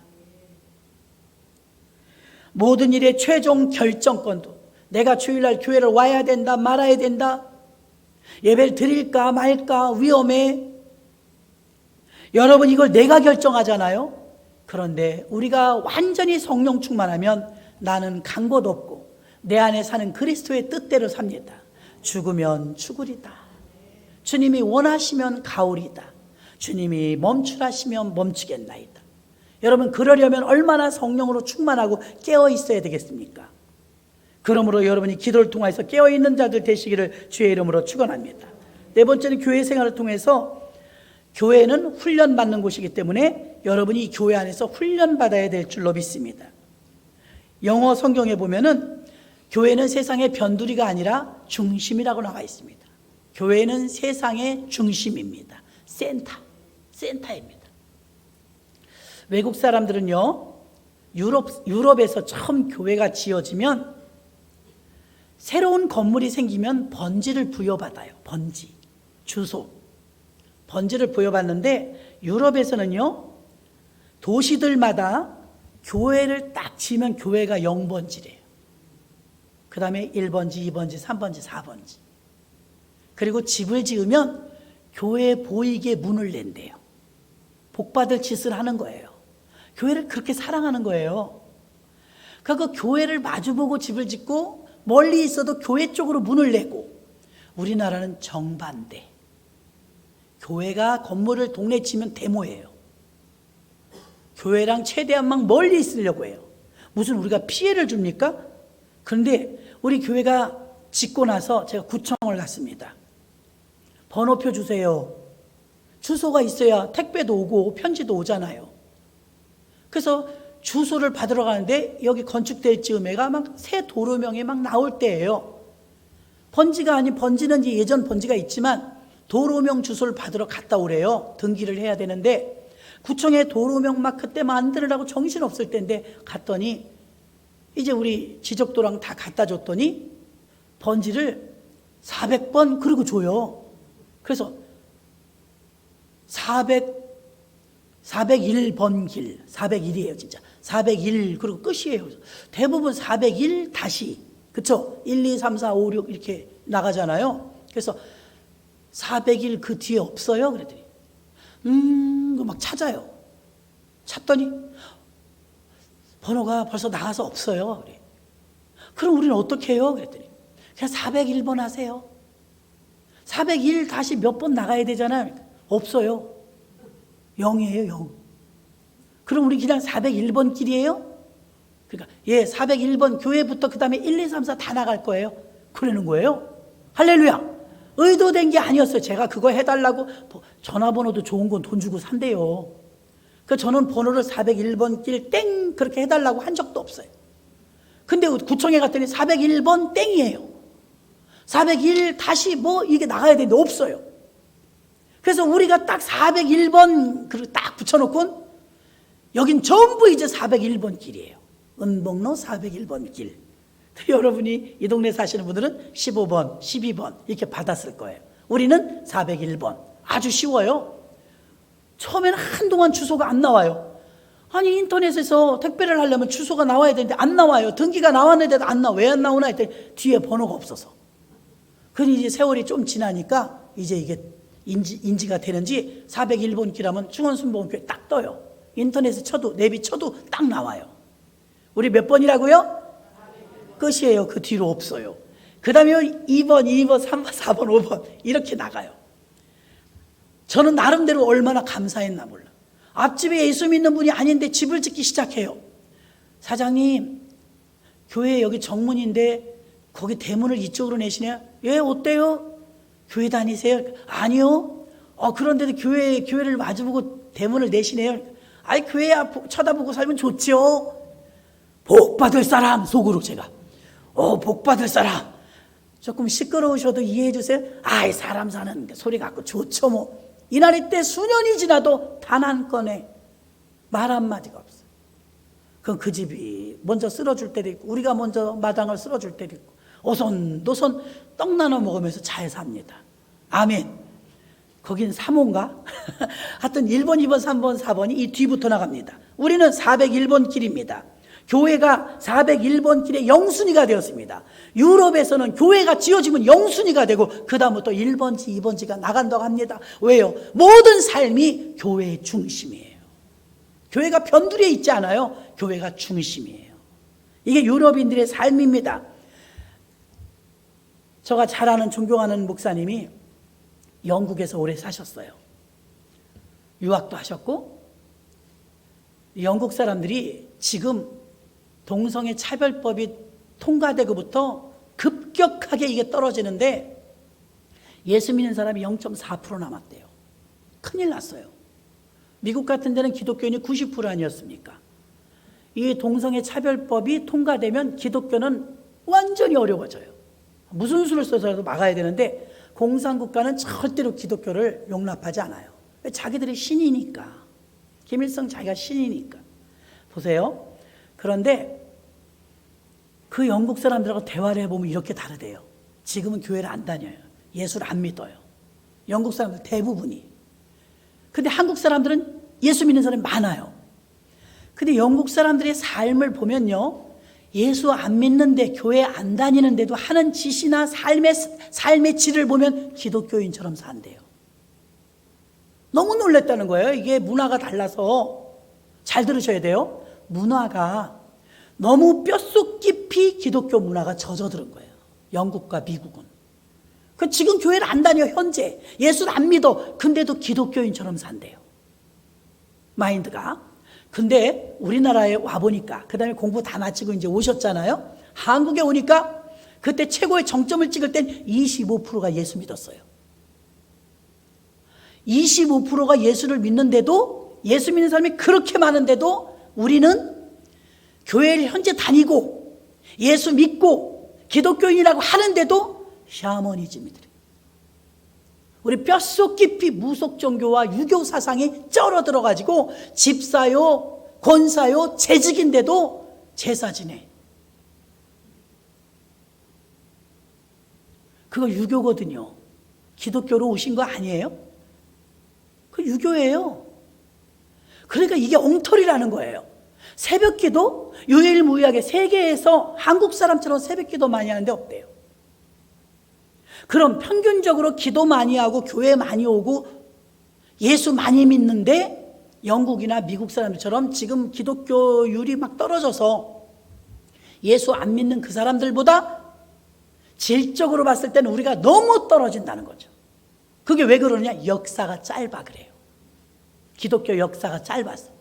모든 일의 최종 결정권도 내가 주일날 교회를 와야 된다 말아야 된다, 예배를 드릴까 말까 위험해, 여러분 이걸 내가 결정하잖아요. 그런데 우리가 완전히 성령 충만하면 나는 간 곳 없고 내 안에 사는 그리스도의 뜻대로 삽니다. 죽으면 죽으리다. 주님이 원하시면 가오리다. 주님이 멈추라시면 멈추겠나이다. 여러분 그러려면 얼마나 성령으로 충만하고 깨어 있어야 되겠습니까? 그러므로 여러분이 기도를 통해서 깨어있는 자들 되시기를 주의 이름으로 축원합니다. 네 번째는 교회 생활을 통해서 교회는 훈련받는 곳이기 때문에 여러분이 교회 안에서 훈련받아야 될 줄로 믿습니다. 영어 성경에 보면은 교회는 세상의 변두리가 아니라 중심이라고 나와 있습니다. 교회는 세상의 중심입니다. 센터입니다. 외국 사람들은요, 유럽에서 처음 교회가 지어지면 새로운 건물이 생기면 번지를 부여받아요. 번지, 주소. 번지를 부여받는데 유럽에서는요, 도시들마다 교회를 딱 지으면 교회가 0번지래요. 그 다음에 1번지, 2번지, 3번지, 4번지. 그리고 집을 지으면 교회에 보이게 문을 낸대요. 복받을 짓을 하는 거예요. 교회를 그렇게 사랑하는 거예요. 그러니까 그 교회를 마주보고 집을 짓고 멀리 있어도 교회 쪽으로 문을 내고, 우리나라는 정반대. 교회가 건물을 동네에 지면 데모예요. 교회랑 최대한 막 멀리 있으려고 해요. 무슨 우리가 피해를 줍니까? 그런데 우리 교회가 짓고 나서 제가 구청을 갔습니다. 번호표 주세요. 주소가 있어야 택배도 오고 편지도 오잖아요. 그래서 주소를 받으러 가는데 여기 건축될 즈음에가 막 새 도로명에 막 나올 때예요. 번지가 아닌, 번지는 예전 번지가 있지만 도로명 주소를 받으러 갔다 오래요. 등기를 해야 되는데 구청에 도로명 막 그때 만들으라고 정신없을 때인데 갔더니 이제 우리 지적도랑 다 갖다 줬더니 번지를 400번 그러고 줘요. 그래서 401번 길, 401이에요 진짜. 401 그리고 끝이에요. 대부분 401 다시, 그쵸? 1, 2, 3, 4, 5, 6 이렇게 나가잖아요. 그래서 401 그 뒤에 없어요? 그랬더니 막 찾아요. 찾더니 번호가 벌써 나가서 없어요. 그래. 그럼 우리는 어떻게 해요? 그랬더니 그냥 401번 하세요. 401 다시 몇 번 나가야 되잖아요. 없어요. 0이에요, 0. 그럼 우리 그냥 401번 길이에요? 그러니까 401번 교회부터 그 다음에 1, 2, 3, 4 다 나갈 거예요. 그러는 거예요. 할렐루야. 의도된 게 아니었어요. 제가 그거 해달라고 전화번호도 좋은 건 돈 주고 산대요. 그 저는 번호를 401번 길 땡 그렇게 해달라고 한 적도 없어요. 근데 구청에 갔더니 401번 땡이에요. 401 다시 이게 나가야 되는데 없어요. 그래서 우리가 딱 401번 딱 붙여놓고 여긴 전부 이제 401번 길이에요. 은복로 401번 길. 여러분이 이 동네 사시는 분들은 15번, 12번 이렇게 받았을 거예요. 우리는 401번. 아주 쉬워요. 처음에는 한동안 주소가 안 나와요. 아니 인터넷에서 택배를 하려면 주소가 나와야 되는데 안 나와요. 등기가 나왔는데도 안 나와. 왜 안 나오나 했더니 뒤에 번호가 없어서. 그런데 이제 세월이 좀 지나니까 이제 이게 인지가 되는지 401번 길하면 충원순복음교회 딱 떠요. 인터넷에 쳐도 내비 쳐도 딱 나와요. 우리 몇 번이라고요? 끝이에요. 그 뒤로 없어요. 그 다음에 2번, 3번, 4번, 5번 이렇게 나가요. 저는 나름대로 얼마나 감사했나 몰라. 앞집에 예수 믿는 분이 아닌데 집을 짓기 시작해요. 사장님, 교회 여기 정문인데 거기 대문을 이쪽으로 내시네요. 예, 어때요? 교회 다니세요? 아니요. 그런데도 교회를 마주보고 대문을 내시네요. 아이, 교회 앞 쳐다보고 살면 좋죠. 복 받을 사람, 속으로 제가. 복 받을 사람. 조금 시끄러우셔도 이해해 주세요. 아이, 사람 사는 소리 갖고 좋죠 뭐. 이날 이때 수년이 지나도 단 한 건에 말 한마디가 없어요. 그럼 그 집이 먼저 쓸어줄 때도 있고 우리가 먼저 마당을 쓸어줄 때도 있고 오손도손 떡 나눠 먹으면서 잘 삽니다. 아멘. 거긴 3호인가? 하여튼 1번, 2번, 3번, 4번이 이 뒤부터 나갑니다. 우리는 401번 길입니다. 교회가 401번 길의 영순위가 되었습니다. 유럽에서는 교회가 지어지면 영순위가 되고 그 다음부터 1번지 2번지가 나간다고 합니다. 왜요? 모든 삶이 교회의 중심이에요. 교회가 변두리에 있지 않아요. 교회가 중심이에요. 이게 유럽인들의 삶입니다. 제가 잘 아는 존경하는 목사님이 영국에서 오래 사셨어요. 유학도 하셨고 영국 사람들이 지금 동성애 차별법이 통과되고부터 급격하게 이게 떨어지는데 예수 믿는 사람이 0.4% 남았대요. 큰일 났어요. 미국 같은 데는 기독교인이 90% 아니었습니까? 이 동성애 차별법이 통과되면 기독교는 완전히 어려워져요. 무슨 수를 써서라도 막아야 되는데 공산국가는 절대로 기독교를 용납하지 않아요. 자기들이 신이니까. 김일성 자기가 신이니까. 보세요. 그런데 그 영국 사람들하고 대화를 해보면 이렇게 다르대요. 지금은 교회를 안 다녀요. 예수를 안 믿어요. 영국 사람들 대부분이. 근데 한국 사람들은 예수 믿는 사람이 많아요. 근데 영국 사람들의 삶을 보면요. 예수 안 믿는데 교회 안 다니는데도 하는 짓이나 삶의 질을 보면 기독교인처럼 산대요. 너무 놀랬다는 거예요. 이게 문화가 달라서. 잘 들으셔야 돼요. 문화가 너무 뼛속 깊이 기독교 문화가 젖어들은 거예요. 영국과 미국은. 지금 교회를 안 다녀 현재. 예수를 안 믿어. 근데도 기독교인처럼 산대요. 마인드가. 근데 우리나라에 와보니까 그 다음에 공부 다 마치고 이제 오셨잖아요. 한국에 오니까 그때 최고의 정점을 찍을 땐 25%가 예수 믿었어요. 25%가 예수를 믿는데도 예수 믿는 사람이 그렇게 많은데도 우리는 교회를 현재 다니고 예수 믿고 기독교인이라고 하는데도 샤머니즘이더래요. 우리 뼛속 깊이 무속 종교와 유교 사상이 쩔어 들어가지고 집사요, 권사요, 재직인데도 제사 지내. 그거 유교거든요. 기독교로 오신 거 아니에요? 그 유교예요. 그러니까 이게 엉터리라는 거예요. 새벽기도 유일무이하게 세계에서 한국 사람처럼 새벽기도 많이 하는데 없대요. 그럼 평균적으로 기도 많이 하고 교회 많이 오고 예수 많이 믿는데 영국이나 미국 사람들처럼 지금 기독교율이 막 떨어져서 예수 안 믿는 그 사람들보다 질적으로 봤을 때는 우리가 너무 떨어진다는 거죠. 그게 왜 그러냐? 역사가 짧아 그래요. 기독교 역사가 짧아서.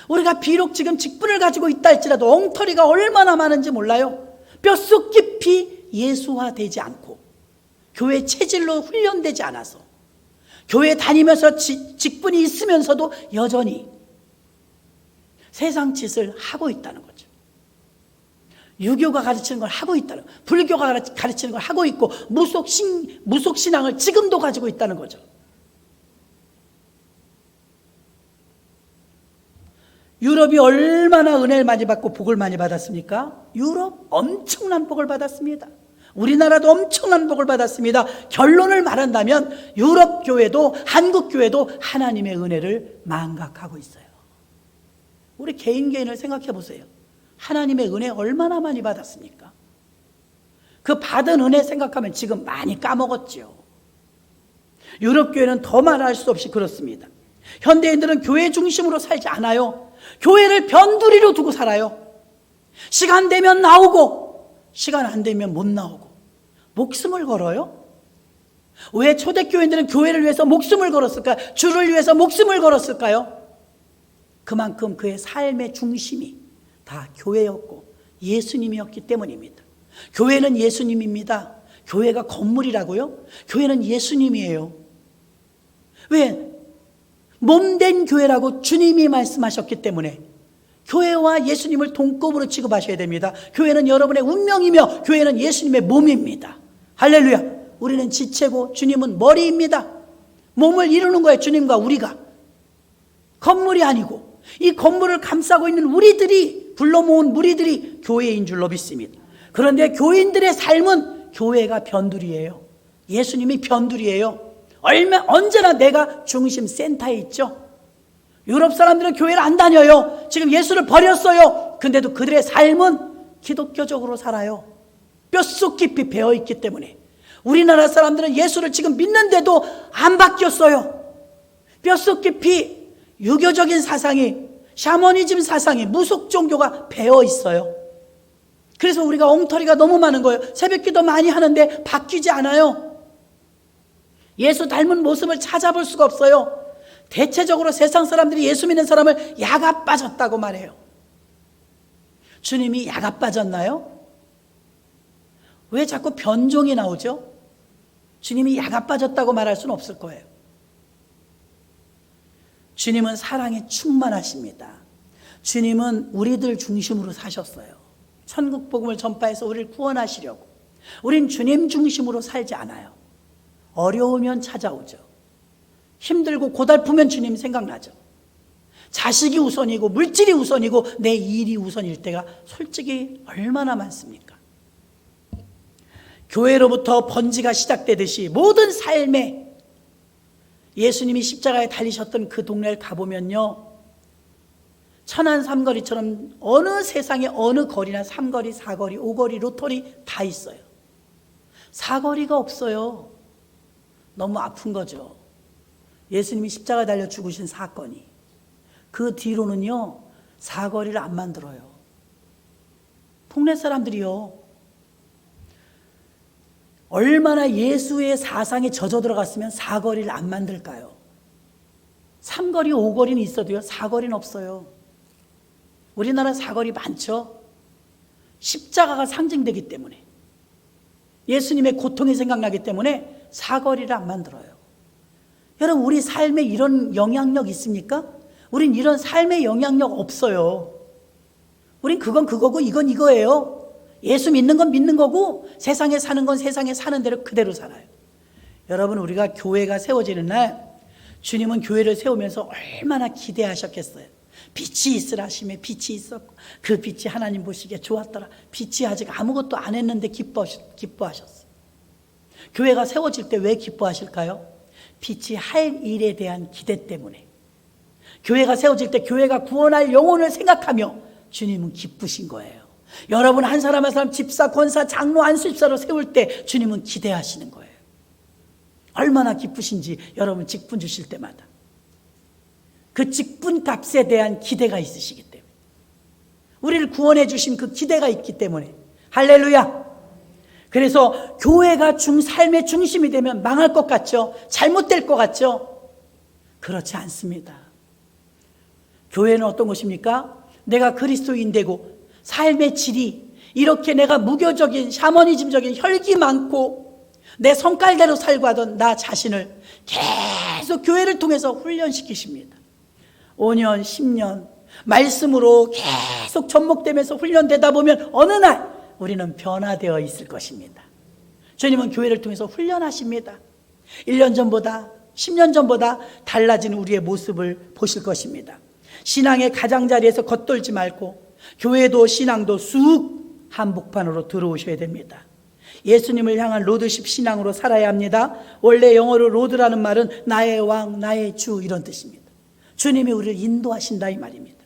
우리가 비록 지금 직분을 가지고 있다 할지라도 엉터리가 얼마나 많은지 몰라요. 뼛속 깊이 예수화되지 않고 교회 체질로 훈련되지 않아서 교회 다니면서 직분이 있으면서도 여전히 세상 짓을 하고 있다는 거죠. 유교가 가르치는 걸 하고 있다는 거예요. 불교가 가르치는 걸 하고 있고 무속신앙을 지금도 가지고 있다는 거죠. 유럽이 얼마나 은혜를 많이 받고 복을 많이 받았습니까? 유럽 엄청난 복을 받았습니다. 우리나라도 엄청난 복을 받았습니다. 결론을 말한다면 유럽 교회도 한국 교회도 하나님의 은혜를 망각하고 있어요. 우리 개인을 생각해 보세요. 하나님의 은혜 얼마나 많이 받았습니까? 그 받은 은혜 생각하면 지금 많이 까먹었죠. 유럽 교회는 더 말할 수 없이 그렇습니다. 현대인들은 교회 중심으로 살지 않아요. 교회를 변두리로 두고 살아요. 시간 되면 나오고 시간 안 되면 못 나오고 목숨을 걸어요. 왜 초대교인들은 교회를 위해서 목숨을 걸었을까요? 주를 위해서 목숨을 걸었을까요? 그만큼 그의 삶의 중심이 다 교회였고 예수님이었기 때문입니다. 교회는 예수님입니다. 교회가 건물이라고요? 교회는 예수님이에요. 왜? 몸된 교회라고 주님이 말씀하셨기 때문에 교회와 예수님을 동급으로 취급하셔야 됩니다. 교회는 여러분의 운명이며 교회는 예수님의 몸입니다. 할렐루야. 우리는 지체고 주님은 머리입니다. 몸을 이루는 거예요. 주님과 우리가. 건물이 아니고 이 건물을 감싸고 있는 우리들이 불러 모은 무리들이 교회인 줄로 믿습니다. 그런데 교인들의 삶은 교회가 변두리예요. 예수님이 변두리예요. 언제나 내가 중심 센터에 있죠. 유럽 사람들은 교회를 안 다녀요. 지금 예수를 버렸어요. 근데도 그들의 삶은 기독교적으로 살아요. 뼛속 깊이 배어있기 때문에. 우리나라 사람들은 예수를 지금 믿는데도 안 바뀌었어요. 뼛속 깊이 유교적인 사상이, 샤머니즘 사상이, 무속 종교가 배어있어요. 그래서 우리가 엉터리가 너무 많은 거예요. 새벽기도 많이 하는데 바뀌지 않아요. 예수 닮은 모습을 찾아볼 수가 없어요. 대체적으로 세상 사람들이 예수 믿는 사람을 야가 빠졌다고 말해요. 주님이 야가 빠졌나요? 왜 자꾸 변종이 나오죠? 주님이 야가 빠졌다고 말할 수는 없을 거예요. 주님은 사랑에 충만하십니다. 주님은 우리들 중심으로 사셨어요. 천국 복음을 전파해서 우리를 구원하시려고. 우린 주님 중심으로 살지 않아요. 어려우면 찾아오죠. 힘들고 고달프면 주님 생각나죠. 자식이 우선이고 물질이 우선이고 내 일이 우선일 때가 솔직히 얼마나 많습니까? 교회로부터 번지가 시작되듯이 모든 삶에 예수님이 십자가에 달리셨던 그 동네를 가보면요, 천안 삼거리처럼 어느 세상에 어느 거리나 삼거리, 사거리, 오거리, 로터리 다 있어요. 사거리가 없어요. 너무 아픈 거죠. 예수님이 십자가에 달려 죽으신 사건이. 그 뒤로는요, 사거리를 안 만들어요. 동네 사람들이요, 얼마나 예수의 사상에 젖어 들어갔으면 사거리를 안 만들까요? 삼거리, 오거리는 있어도요, 사거리는 없어요. 우리나라 사거리 많죠? 십자가가 상징되기 때문에, 예수님의 고통이 생각나기 때문에 사거리를 안 만들어요. 여러분, 우리 삶에 이런 영향력 있습니까? 우린 이런 삶의 영향력 없어요. 우린 그건 그거고 이건 이거예요. 예수 믿는 건 믿는 거고 세상에 사는 건 세상에 사는 대로 그대로 살아요. 여러분, 우리가 교회가 세워지는 날 주님은 교회를 세우면서 얼마나 기대하셨겠어요. 빛이 있으라 하시며 빛이 있었고 그 빛이 하나님 보시기에 좋았더라. 빛이 아직 아무것도 안 했는데 기뻐하셨어요. 교회가 세워질 때 왜 기뻐하실까요? 빛이 할 일에 대한 기대 때문에. 교회가 세워질 때 교회가 구원할 영혼을 생각하며 주님은 기쁘신 거예요. 여러분 한 사람 한 사람 집사, 권사, 장로, 안수집사로 세울 때 주님은 기대하시는 거예요. 얼마나 기쁘신지 여러분 직분 주실 때마다 그 직분 값에 대한 기대가 있으시기 때문에, 우리를 구원해 주신 그 기대가 있기 때문에. 할렐루야. 그래서 교회가 삶의 중심이 되면 망할 것 같죠? 잘못될 것 같죠? 그렇지 않습니다. 교회는 어떤 것입니까? 내가 그리스도인 되고 삶의 질이 이렇게 내가 무교적인 샤머니즘적인 혈기 많고 내 성깔대로 살고 하던 나 자신을 계속 교회를 통해서 훈련시키십니다. 5년 10년 말씀으로 계속 접목되면서 훈련되다 보면 어느 날 우리는 변화되어 있을 것입니다. 주님은 교회를 통해서 훈련하십니다. 1년 전보다 10년 전보다 달라진 우리의 모습을 보실 것입니다. 신앙의 가장자리에서 겉돌지 말고 교회도 신앙도 쑥 한복판으로 들어오셔야 됩니다. 예수님을 향한 로드십 신앙으로 살아야 합니다. 원래 영어로 로드라는 말은 나의 왕, 나의 주 이런 뜻입니다. 주님이 우리를 인도하신다 이 말입니다.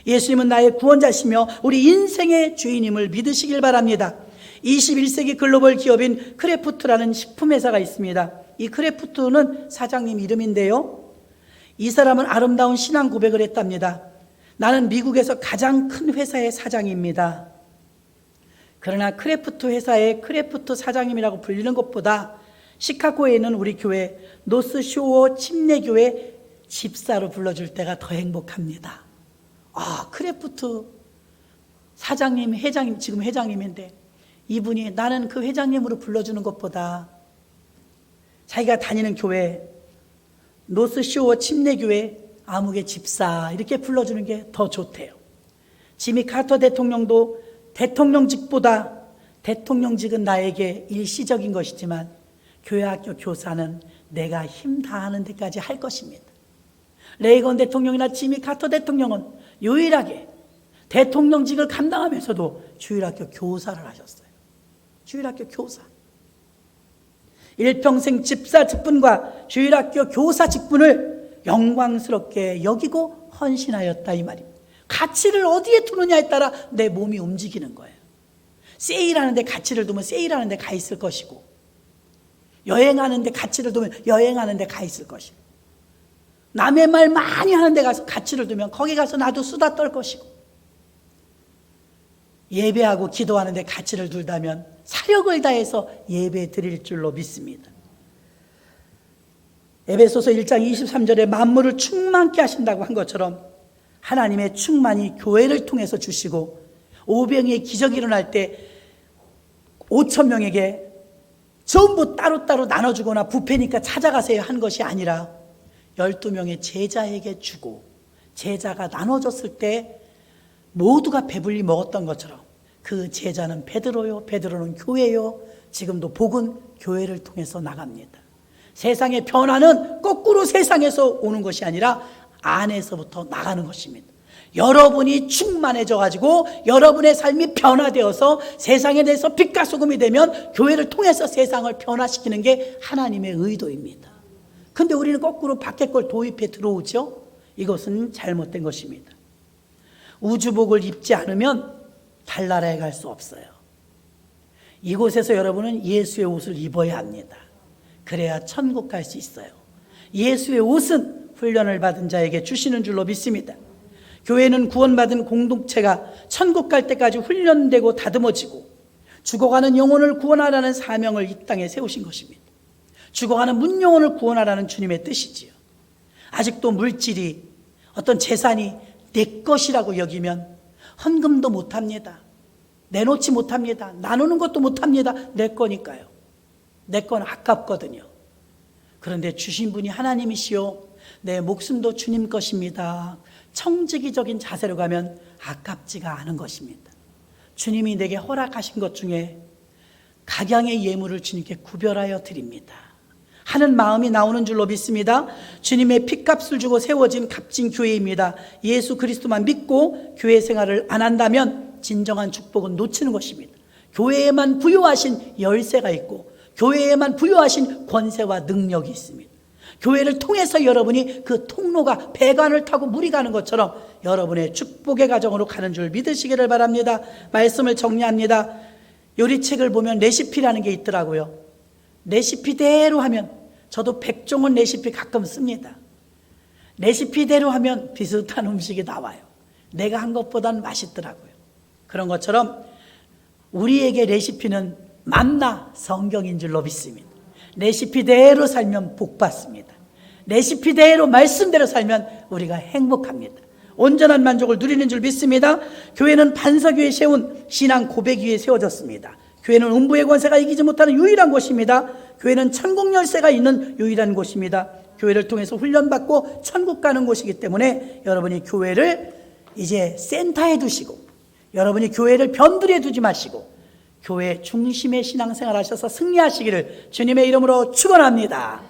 예수님은 나의 구원자시며 우리 인생의 주인임을 믿으시길 바랍니다. 21세기 글로벌 기업인 크래프트라는 식품회사가 있습니다. 이 크래프트는 사장님 이름인데요, 이 사람은 아름다운 신앙 고백을 했답니다. 나는 미국에서 가장 큰 회사의 사장입니다. 그러나 크래프트 회사의 크래프트 사장님이라고 불리는 것보다 시카고에 있는 우리 교회 노스쇼어 침례교회 집사로 불러줄 때가 더 행복합니다. 크래프트 사장님, 회장님, 지금 회장님인데 이분이 나는 그 회장님으로 불러주는 것보다 자기가 다니는 교회 노스쇼어 침례교회 아무개 집사 이렇게 불러주는 게 더 좋대요. 지미 카터 대통령도 대통령직보다, 대통령직은 나에게 일시적인 것이지만 교회학교 교사는 내가 힘 다하는 데까지 할 것입니다. 레이건 대통령이나 지미 카터 대통령은 유일하게 대통령직을 감당하면서도 주일학교 교사를 하셨어요. 주일학교 교사. 일평생 집사 직분과 주일학교 교사 직분을 영광스럽게 여기고 헌신하였다 이 말입니다. 가치를 어디에 두느냐에 따라 내 몸이 움직이는 거예요. 세일하는데 가치를 두면 세일하는데 가 있을 것이고, 여행하는데 가치를 두면 여행하는데 가 있을 것이고, 남의 말 많이 하는데 가서 가치를 두면 거기 가서 나도 수다 떨 것이고, 예배하고 기도하는데 가치를 둘다면 사력을 다해서 예배 드릴 줄로 믿습니다. 에베소서 1장 23절에 만물을 충만케 하신다고 한 것처럼 하나님의 충만이 교회를 통해서 주시고, 오병이의 기적이 일어날 때 5,000명에게 전부 따로따로 나눠주거나 부패니까 찾아가세요 한 것이 아니라 12명의 제자에게 주고, 제자가 나눠줬을 때 모두가 배불리 먹었던 것처럼 그 제자는 베드로요, 베드로는 교회요, 지금도 복은 교회를 통해서 나갑니다. 세상의 변화는 거꾸로 세상에서 오는 것이 아니라 안에서부터 나가는 것입니다. 여러분이 충만해져 가지고 여러분의 삶이 변화되어서 세상에 대해서 빛과 소금이 되면 교회를 통해서 세상을 변화시키는 게 하나님의 의도입니다. 근데 우리는 거꾸로 밖에 걸 도입해 들어오죠. 이것은 잘못된 것입니다. 우주복을 입지 않으면 달나라에 갈 수 없어요. 이곳에서 여러분은 예수의 옷을 입어야 합니다. 그래야 천국 갈 수 있어요. 예수의 옷은 훈련을 받은 자에게 주시는 줄로 믿습니다. 교회는 구원받은 공동체가 천국 갈 때까지 훈련되고 다듬어지고 죽어가는 영혼을 구원하라는 사명을 이 땅에 세우신 것입니다. 죽어가는 문영혼을 구원하라는 주님의 뜻이지요. 아직도 물질이, 어떤 재산이 내 것이라고 여기면 헌금도 못합니다. 내놓지 못합니다. 나누는 것도 못합니다. 내 거니까요. 내 건 아깝거든요. 그런데 주신 분이 하나님이시요 내 목숨도 주님 것입니다. 청지기적인 자세로 가면 아깝지가 않은 것입니다. 주님이 내게 허락하신 것 중에 각양의 예물을 주님께 구별하여 드립니다. 하는 마음이 나오는 줄로 믿습니다. 주님의 핏값을 주고 세워진 값진 교회입니다. 예수 그리스도만 믿고 교회 생활을 안 한다면 진정한 축복은 놓치는 것입니다. 교회에만 부여하신 열쇠가 있고 교회에만 부여하신 권세와 능력이 있습니다. 교회를 통해서 여러분이 그 통로가 배관을 타고 물이 가는 것처럼 여러분의 축복의 가정으로 가는 줄 믿으시기를 바랍니다. 말씀을 정리합니다. 요리책을 보면 레시피라는 게 있더라고요. 레시피대로 하면, 저도 백종원 레시피 가끔 씁니다. 레시피대로 하면 비슷한 음식이 나와요. 내가 한 것보다는 맛있더라고요. 그런 것처럼 우리에게 레시피는 만나 성경인 줄로 믿습니다. 레시피대로 살면 복 받습니다. 레시피대로 말씀대로 살면 우리가 행복합니다. 온전한 만족을 누리는 줄 믿습니다. 교회는 반석 위에 세운 신앙 고백 위에 세워졌습니다. 교회는 음부의 권세가 이기지 못하는 유일한 곳입니다. 교회는 천국 열쇠가 있는 유일한 곳입니다. 교회를 통해서 훈련받고 천국 가는 곳이기 때문에 여러분이 교회를 이제 센터에 두시고, 여러분이 교회를 변두리에 두지 마시고 교회 중심의 신앙생활 하셔서 승리하시기를 주님의 이름으로 축원합니다.